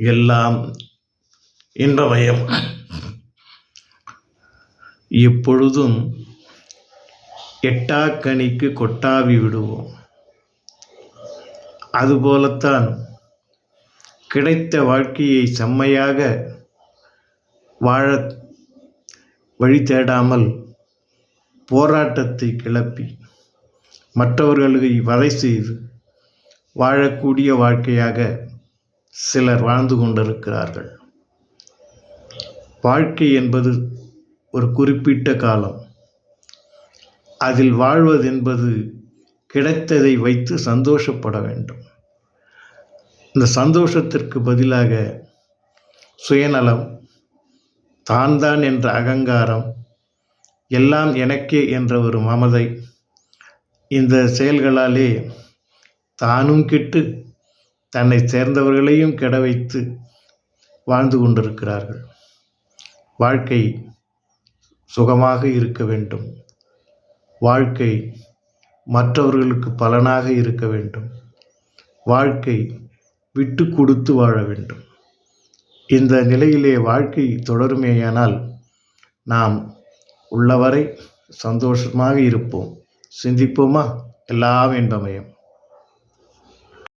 எல்லாம் இன்பமயம். எப்பொழுதும் எட்டாக்கனிக்கு கொட்டாவி விடுவோம். அதுபோலத்தான் கிடைத்த வாழ்க்கையை செம்மையாக வாழ வழி தேடாமல் போராட்டத்தை கிளப்பி மற்றவர்களை வதை செய்து வாழக்கூடிய வாழ்க்கையாக சிலர் வாழ்ந்து கொண்டிருக்கிறார்கள். வாழ்க்கை என்பது ஒரு குறிப்பிட்ட காலம். அதில் வாழ்வதென்பது கிடைத்ததை வைத்து சந்தோஷப்பட வேண்டும். இந்த சந்தோஷத்திற்கு பதிலாக சுயநலம், தான் என்ற அகங்காரம், எல்லாம் எனக்கே என்ற ஒரு மமதை, இந்த செயல்களாலே தானும் கெட்டு தன்னை சேர்ந்தவர்களையும் கெட வைத்து வாழ்ந்து கொண்டிருக்கிறார்கள். வாழ்க்கை சுகமாக இருக்க வேண்டும். வாழ்க்கை மற்றவர்களுக்கு பலனாக இருக்க வேண்டும். வாழ்க்கை விட்டு கொடுத்து வாழ வேண்டும். இந்த நிலையிலே வாழ்க்கை தொடருமேயானால் நாம் உள்ளவரை சந்தோஷமாக இருப்போம். சிந்திப்போமா? எல்லாம் இன்பமயம்.